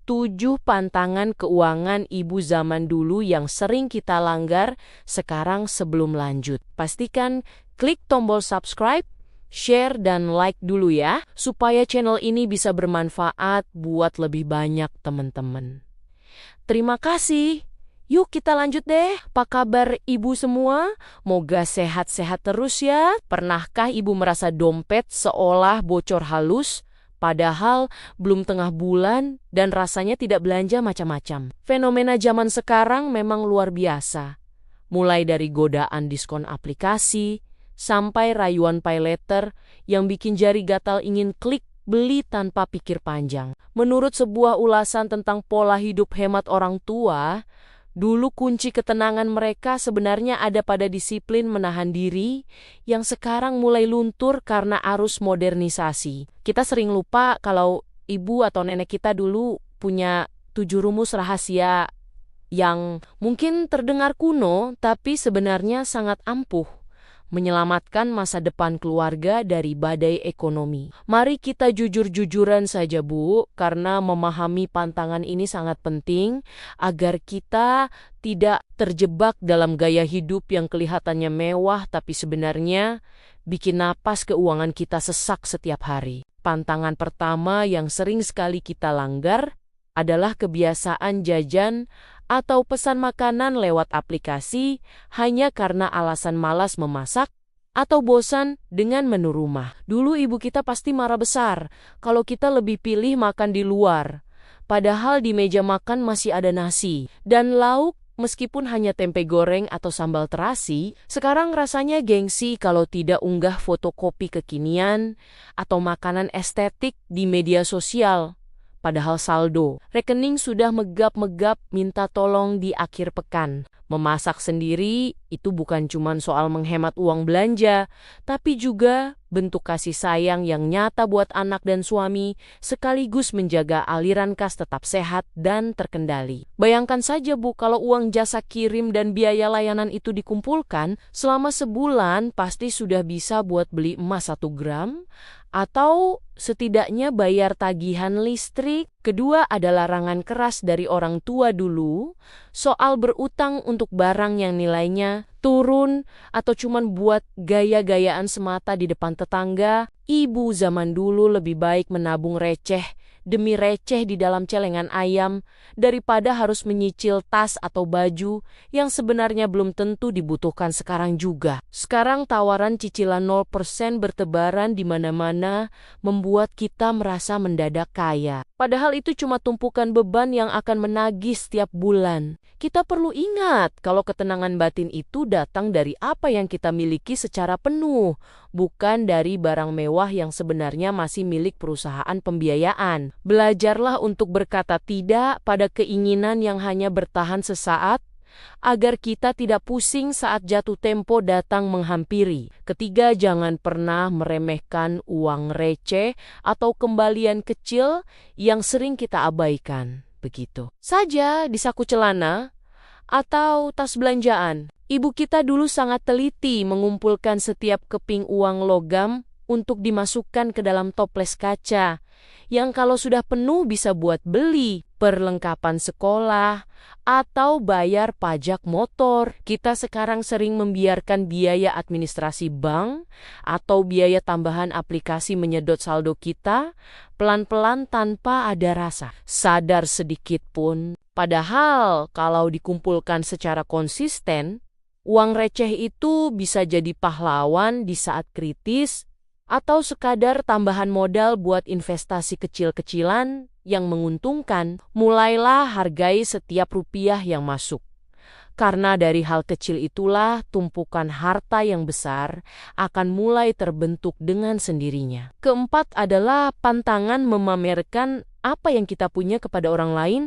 7 pantangan keuangan ibu zaman dulu yang sering kita langgar sekarang. Sebelum lanjut, pastikan klik tombol subscribe, share, dan like dulu ya, supaya channel ini bisa bermanfaat buat lebih banyak teman-teman. Terima kasih. Yuk kita lanjut deh. Apa kabar ibu semua? Moga sehat-sehat terus ya. Pernahkah ibu merasa dompet seolah bocor halus? Padahal belum tengah bulan dan rasanya tidak belanja macam-macam. Fenomena zaman sekarang memang luar biasa. Mulai dari godaan diskon aplikasi, sampai rayuan paylater yang bikin jari gatal ingin klik beli tanpa pikir panjang. Menurut sebuah ulasan tentang pola hidup hemat orang tua, dulu kunci ketenangan mereka sebenarnya ada pada disiplin menahan diri yang sekarang mulai luntur karena arus modernisasi. Kita sering lupa kalau ibu atau nenek kita dulu punya 7 rumus rahasia yang mungkin terdengar kuno tapi sebenarnya sangat ampuh menyelamatkan masa depan keluarga dari badai ekonomi. Mari kita jujur-jujuran saja Bu, karena memahami pantangan ini sangat penting agar kita tidak terjebak dalam gaya hidup yang kelihatannya mewah tapi sebenarnya bikin napas keuangan kita sesak setiap hari. Pantangan pertama yang sering sekali kita langgar adalah kebiasaan jajan atau pesan makanan lewat aplikasi hanya karena alasan malas memasak atau bosan dengan menu rumah. Dulu ibu kita pasti marah besar kalau kita lebih pilih makan di luar. Padahal di meja makan masih ada nasi dan lauk, meskipun hanya tempe goreng atau sambal terasi. Sekarang rasanya gengsi kalau tidak unggah fotokopi kekinian atau makanan estetik di media sosial. Padahal saldo rekening sudah megap-megap minta tolong di akhir pekan. Memasak sendiri itu bukan cuma soal menghemat uang belanja, tapi juga bentuk kasih sayang yang nyata buat anak dan suami, sekaligus menjaga aliran kas tetap sehat dan terkendali. Bayangkan saja Bu, kalau uang jasa kirim dan biaya layanan itu dikumpulkan, selama sebulan pasti sudah bisa buat beli emas 1 gram, atau setidaknya bayar tagihan listrik. Kedua ada larangan keras dari orang tua dulu soal berutang untuk barang yang nilainya turun atau cuman buat gaya-gayaan semata di depan tetangga. Ibu zaman dulu lebih baik menabung receh demi receh di dalam celengan ayam daripada harus menyicil tas atau baju yang sebenarnya belum tentu dibutuhkan sekarang juga. Sekarang tawaran cicilan 0% bertebaran di mana-mana membuat kita merasa mendadak kaya. Padahal itu cuma tumpukan beban yang akan menagih setiap bulan. Kita perlu ingat kalau ketenangan batin itu datang dari apa yang kita miliki secara penuh, bukan dari barang mewah yang sebenarnya masih milik perusahaan pembiayaan. Belajarlah untuk berkata tidak pada keinginan yang hanya bertahan sesaat, agar kita tidak pusing saat jatuh tempo datang menghampiri. Ketiga, jangan pernah meremehkan uang receh atau kembalian kecil yang sering kita abaikan. Begitu saja di saku celana atau tas belanjaan. Ibu kita dulu sangat teliti mengumpulkan setiap keping uang logam untuk dimasukkan ke dalam toples kaca, yang kalau sudah penuh bisa buat beli perlengkapan sekolah atau bayar pajak motor. Kita sekarang sering membiarkan biaya administrasi bank atau biaya tambahan aplikasi menyedot saldo kita pelan-pelan tanpa ada rasa sadar sedikit pun. Padahal kalau dikumpulkan secara konsisten, uang receh itu bisa jadi pahlawan di saat kritis atau sekadar tambahan modal buat investasi kecil-kecilan yang menguntungkan. Mulailah hargai setiap rupiah yang masuk. Karena dari hal kecil itulah tumpukan harta yang besar akan mulai terbentuk dengan sendirinya. Keempat adalah pantangan memamerkan apa yang kita punya kepada orang lain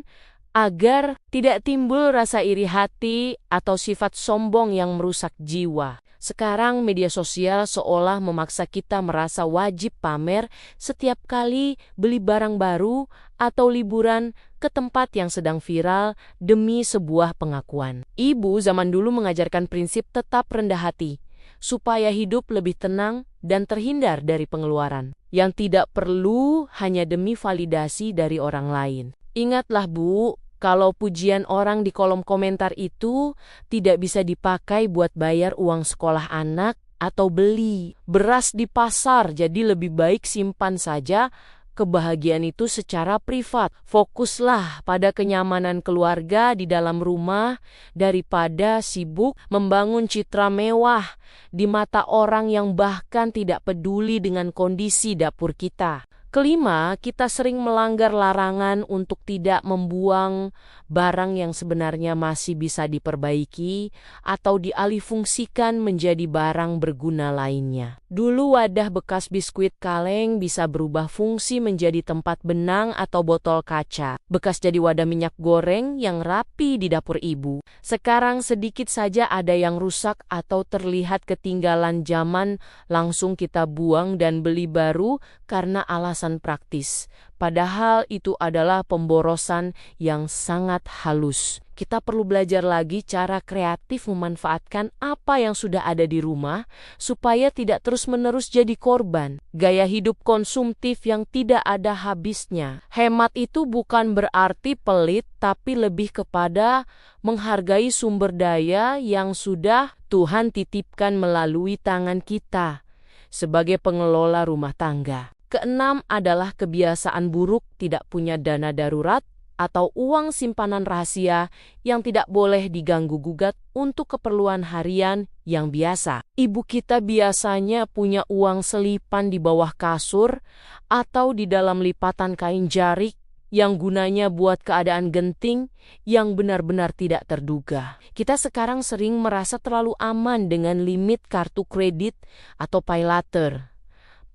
agar tidak timbul rasa iri hati atau sifat sombong yang merusak jiwa. Sekarang media sosial seolah memaksa kita merasa wajib pamer setiap kali beli barang baru atau liburan ke tempat yang sedang viral demi sebuah pengakuan. Ibu zaman dulu mengajarkan prinsip tetap rendah hati, supaya hidup lebih tenang dan terhindar dari pengeluaran yang tidak perlu hanya demi validasi dari orang lain. Ingatlah Bu, kalau pujian orang di kolom komentar itu tidak bisa dipakai buat bayar uang sekolah anak atau beli beras di pasar, jadi lebih baik simpan saja kebahagiaan itu secara privat. Fokuslah pada kenyamanan keluarga di dalam rumah daripada sibuk membangun citra mewah di mata orang yang bahkan tidak peduli dengan kondisi dapur kita. Kelima, kita sering melanggar larangan untuk tidak membuang barang yang sebenarnya masih bisa diperbaiki atau dialihfungsikan menjadi barang berguna lainnya. Dulu wadah bekas biskuit kaleng bisa berubah fungsi menjadi tempat benang atau botol kaca. Bekas jadi wadah minyak goreng yang rapi di dapur ibu. Sekarang sedikit saja ada yang rusak atau terlihat ketinggalan zaman, langsung kita buang dan beli baru karena alasan praktis. Padahal itu adalah pemborosan yang sangat halus. Kita perlu belajar lagi cara kreatif memanfaatkan apa yang sudah ada di rumah supaya tidak terus-menerus jadi korban gaya hidup konsumtif yang tidak ada habisnya. Hemat itu bukan berarti pelit, tapi lebih kepada menghargai sumber daya yang sudah Tuhan titipkan melalui tangan kita sebagai pengelola rumah tangga. Keenam adalah kebiasaan buruk tidak punya dana darurat atau uang simpanan rahasia yang tidak boleh diganggu-gugat untuk keperluan harian yang biasa. Ibu kita biasanya punya uang selipan di bawah kasur atau di dalam lipatan kain jarik yang gunanya buat keadaan genting yang benar-benar tidak terduga. Kita sekarang sering merasa terlalu aman dengan limit kartu kredit atau pay later.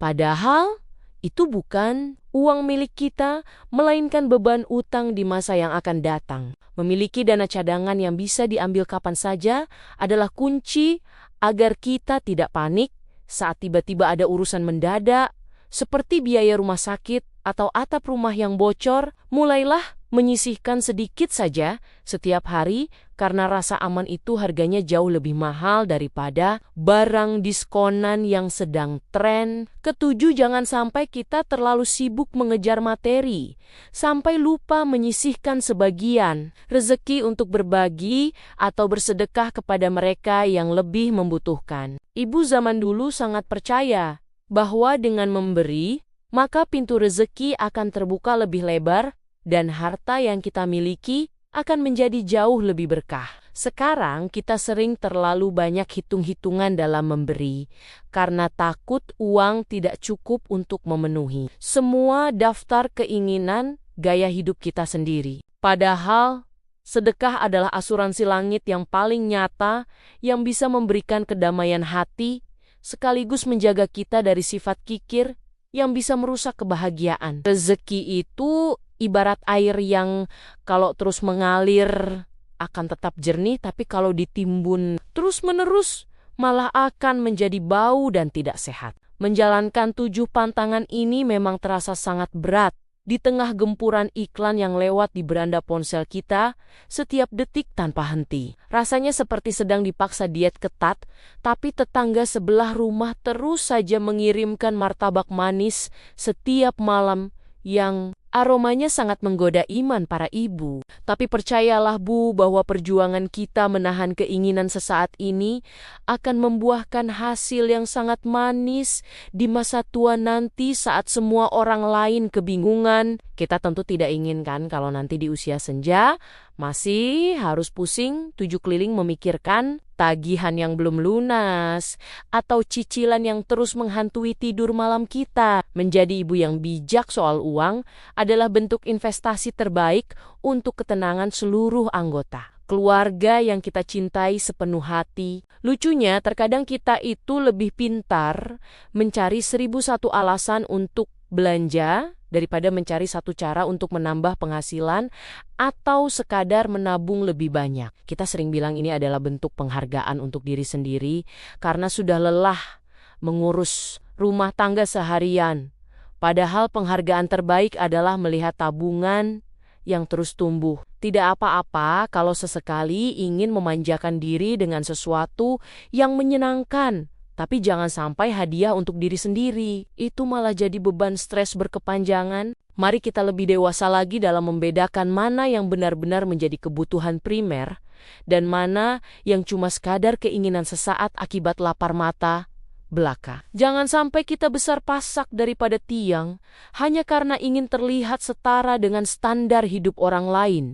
Padahal itu bukan uang milik kita, melainkan beban utang di masa yang akan datang. Memiliki dana cadangan yang bisa diambil kapan saja adalah kunci agar kita tidak panik saat tiba-tiba ada urusan mendadak, seperti biaya rumah sakit atau atap rumah yang bocor. Mulailah menyisihkan sedikit saja setiap hari karena rasa aman itu harganya jauh lebih mahal daripada barang diskonan yang sedang tren. Ketujuh, jangan sampai kita terlalu sibuk mengejar materi sampai lupa menyisihkan sebagian rezeki untuk berbagi atau bersedekah kepada mereka yang lebih membutuhkan. Ibu zaman dulu sangat percaya bahwa dengan memberi, maka pintu rezeki akan terbuka lebih lebar dan harta yang kita miliki akan menjadi jauh lebih berkah. Sekarang kita sering terlalu banyak hitung-hitungan dalam memberi karena takut uang tidak cukup untuk memenuhi semua daftar keinginan gaya hidup kita sendiri. Padahal sedekah adalah asuransi langit yang paling nyata yang bisa memberikan kedamaian hati sekaligus menjaga kita dari sifat kikir yang bisa merusak kebahagiaan. Rezeki itu ibarat air yang kalau terus mengalir akan tetap jernih, tapi kalau ditimbun terus-menerus malah akan menjadi bau dan tidak sehat. Menjalankan 7 pantangan ini memang terasa sangat berat di tengah gempuran iklan yang lewat di beranda ponsel kita setiap detik tanpa henti. Rasanya seperti sedang dipaksa diet ketat, tapi tetangga sebelah rumah terus saja mengirimkan martabak manis setiap malam yang aromanya sangat menggoda iman para ibu. Tapi percayalah Bu, bahwa perjuangan kita menahan keinginan sesaat ini akan membuahkan hasil yang sangat manis di masa tua nanti saat semua orang lain kebingungan. Kita tentu tidak inginkan kalau nanti di usia senja masih harus pusing 7 keliling memikirkan tagihan yang belum lunas atau cicilan yang terus menghantui tidur malam kita. Menjadi ibu yang bijak soal uang adalah bentuk investasi terbaik untuk ketenangan seluruh anggota keluarga yang kita cintai sepenuh hati. Lucunya, terkadang kita itu lebih pintar mencari 1001 alasan untuk belanja daripada mencari satu cara untuk menambah penghasilan atau sekadar menabung lebih banyak. Kita sering bilang ini adalah bentuk penghargaan untuk diri sendiri karena sudah lelah mengurus rumah tangga seharian. Padahal penghargaan terbaik adalah melihat tabungan yang terus tumbuh. Tidak apa-apa kalau sesekali ingin memanjakan diri dengan sesuatu yang menyenangkan, tapi jangan sampai hadiah untuk diri sendiri. Itu malah jadi beban stres berkepanjangan. Mari kita lebih dewasa lagi dalam membedakan mana yang benar-benar menjadi kebutuhan primer dan mana yang cuma sekadar keinginan sesaat akibat lapar mata belaka. Jangan sampai kita besar pasak daripada tiang hanya karena ingin terlihat setara dengan standar hidup orang lain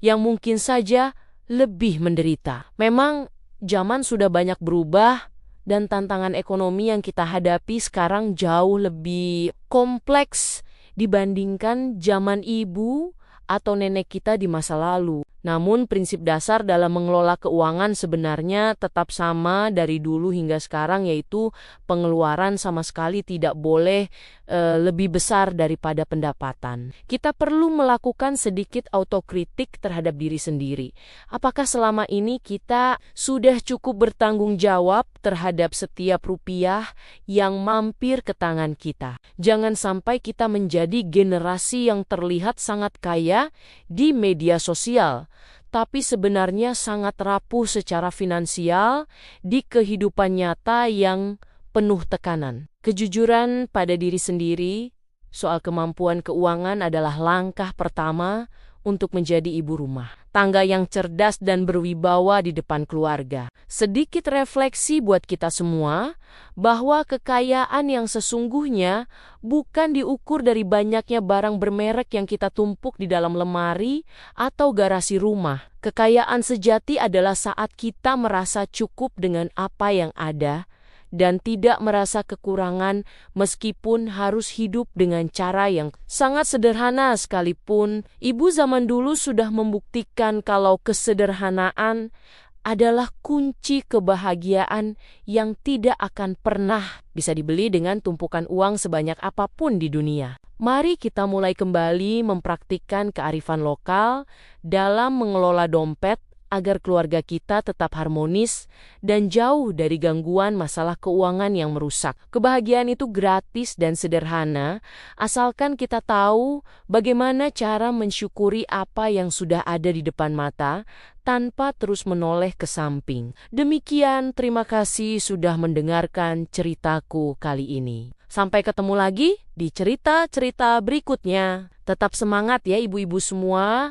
yang mungkin saja lebih menderita. Memang zaman sudah banyak berubah dan tantangan ekonomi yang kita hadapi sekarang jauh lebih kompleks dibandingkan zaman ibu atau nenek kita di masa lalu. Namun prinsip dasar dalam mengelola keuangan sebenarnya tetap sama dari dulu hingga sekarang, yaitu pengeluaran sama sekali tidak boleh lebih besar daripada pendapatan. Kita perlu melakukan sedikit autokritik terhadap diri sendiri. Apakah selama ini kita sudah cukup bertanggung jawab terhadap setiap rupiah yang mampir ke tangan kita? Jangan sampai kita menjadi generasi yang terlihat sangat kaya di media sosial, tapi sebenarnya sangat rapuh secara finansial di kehidupan nyata yang penuh tekanan. Kejujuran pada diri sendiri soal kemampuan keuangan adalah langkah pertama untuk menjadi ibu rumah tangga yang cerdas dan berwibawa di depan keluarga. Sedikit refleksi buat kita semua bahwa kekayaan yang sesungguhnya bukan diukur dari banyaknya barang bermerek yang kita tumpuk di dalam lemari atau garasi rumah. Kekayaan sejati adalah saat kita merasa cukup dengan apa yang ada dan tidak merasa kekurangan meskipun harus hidup dengan cara yang sangat sederhana sekalipun. Ibu zaman dulu sudah membuktikan kalau kesederhanaan adalah kunci kebahagiaan yang tidak akan pernah bisa dibeli dengan tumpukan uang sebanyak apapun di dunia. Mari kita mulai kembali mempraktikkan kearifan lokal dalam mengelola dompet agar keluarga kita tetap harmonis dan jauh dari gangguan masalah keuangan yang merusak. Kebahagiaan itu gratis dan sederhana, asalkan kita tahu bagaimana cara mensyukuri apa yang sudah ada di depan mata tanpa terus menoleh ke samping. Demikian, terima kasih sudah mendengarkan ceritaku kali ini. Sampai ketemu lagi di cerita-cerita berikutnya. Tetap semangat ya ibu-ibu semua.